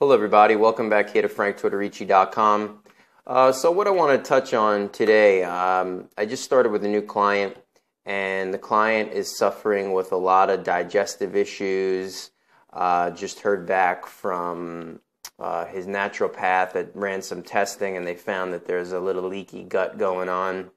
Hello everybody, welcome back here to Tortorici.com. So what I want to touch on today, I just started with a new client, and the client is suffering with a lot of digestive issues. Just heard back from his naturopath that ran some testing, and they found that there's a little leaky gut going on.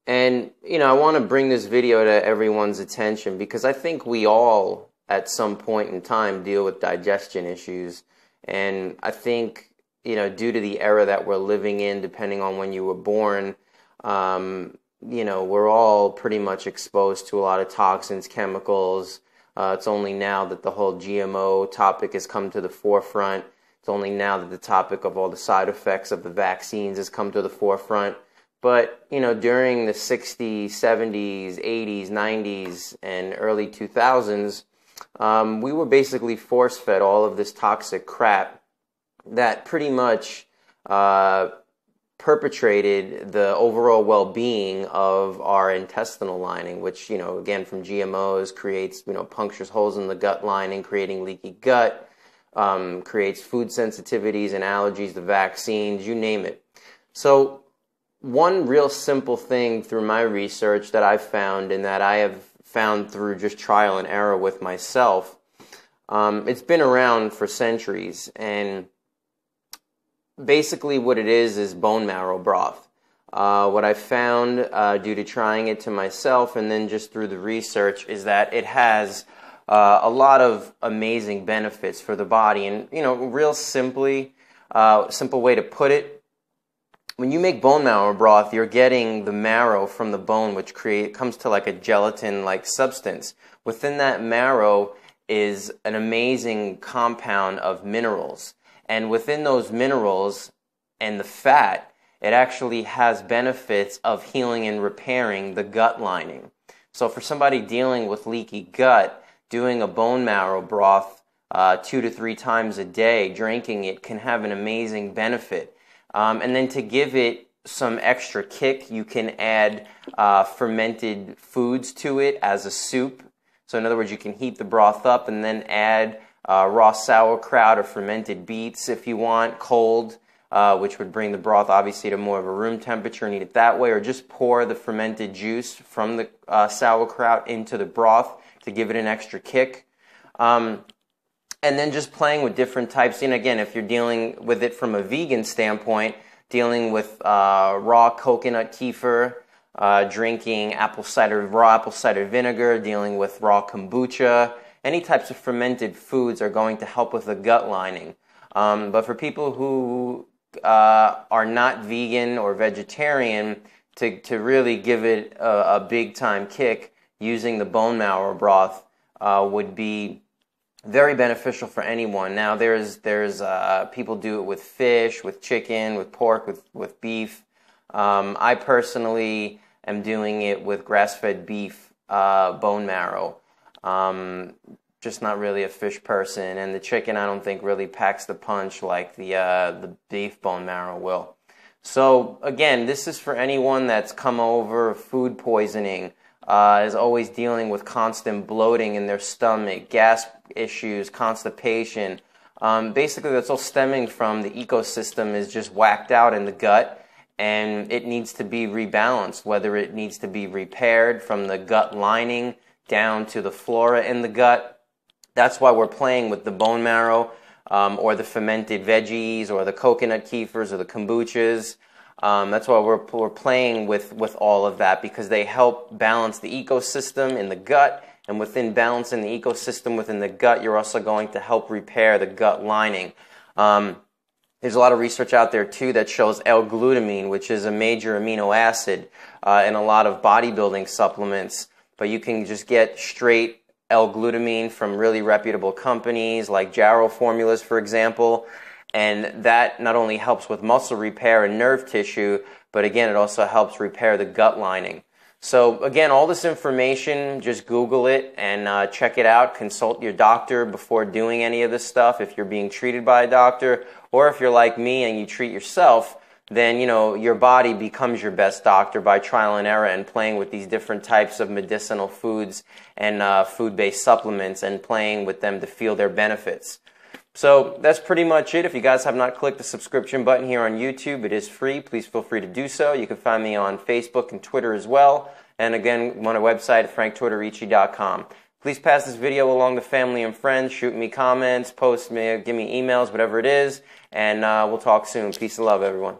And, I want to bring this video to everyone's attention because I think we all at some point in time deal with digestion issues, and I think due to the era that we're living in, depending on when you were born, we're all pretty much exposed to a lot of toxins, chemicals. It's only now that the whole GMO topic has come to the forefront. It's only now that the topic of all the side effects of the vaccines has come to the forefront. But, during the 60s, 70s, 80s, 90s, and early 2000s, we were basically force-fed all of this toxic crap that pretty much perpetrated the overall well-being of our intestinal lining, which, again, from GMOs creates, punctures holes in the gut lining, creating leaky gut, creates food sensitivities and allergies, the vaccines, you name it. So one real simple thing through my research that I've found, and that I have found through just trial and error with myself, it's been around for centuries, and basically what it is bone marrow broth. What I found due to trying it to myself and then just through the research is that it has a lot of amazing benefits for the body. And real simply, simple way to put it, when you make bone marrow broth, you're getting the marrow from the bone, which comes to like a gelatin-like substance. Within that marrow is an amazing compound of minerals. And within those minerals and the fat, it actually has benefits of healing and repairing the gut lining. So for somebody dealing with leaky gut, doing a bone marrow broth 2 to 3 times a day, drinking it can have an amazing benefit. And then to give it some extra kick, you can add fermented foods to it as a soup. So in other words, you can heat the broth up and then add raw sauerkraut or fermented beets if you want, cold, which would bring the broth obviously to more of a room temperature and eat it that way, or just pour the fermented juice from the sauerkraut into the broth to give it an extra kick. And then just playing with different types. And again, if you're dealing with it from a vegan standpoint, dealing with raw coconut kefir, drinking raw apple cider vinegar, dealing with raw kombucha, any types of fermented foods are going to help with the gut lining. But for people who are not vegan or vegetarian, to really give it a big time kick, using the bone marrow broth would be very beneficial for anyone. Now there's people do it with fish, with chicken, with pork, with beef. I personally am doing it with grass-fed beef bone marrow. Just not really a fish person, and the chicken I don't think really packs the punch like the beef bone marrow will. So again, this is for anyone that's come over food poisoning, is always dealing with constant bloating in their stomach, gas issues, constipation. Basically, that's all stemming from the ecosystem is just whacked out in the gut, and it needs to be rebalanced, whether it needs to be repaired from the gut lining down to the flora in the gut. That's why we're playing with the bone marrow, or the fermented veggies, or the coconut kefirs, or the kombuchas. That's why we're playing with all of that, because they help balance the ecosystem in the gut, and within balancing the ecosystem within the gut, you're also going to help repair the gut lining. There's a lot of research out there too that shows L-glutamine, which is a major amino acid in a lot of bodybuilding supplements, but you can just get straight L-glutamine from really reputable companies like Jarrow Formulas, for example. And that not only helps with muscle repair and nerve tissue, but again, it also helps repair the gut lining. So again, all this information, just Google it and check it out. Consult your doctor before doing any of this stuff if you're being treated by a doctor. Or if you're like me and you treat yourself, then your body becomes your best doctor by trial and error and playing with these different types of medicinal foods and food-based supplements and playing with them to feel their benefits. So that's pretty much it. If you guys have not clicked the subscription button here on YouTube, it is free. Please feel free to do so. You can find me on Facebook and Twitter as well. And again, I'm on our website, franktortorici.com. Please pass this video along to family and friends. Shoot me comments, post me, give me emails, whatever it is. And we'll talk soon. Peace and love, everyone.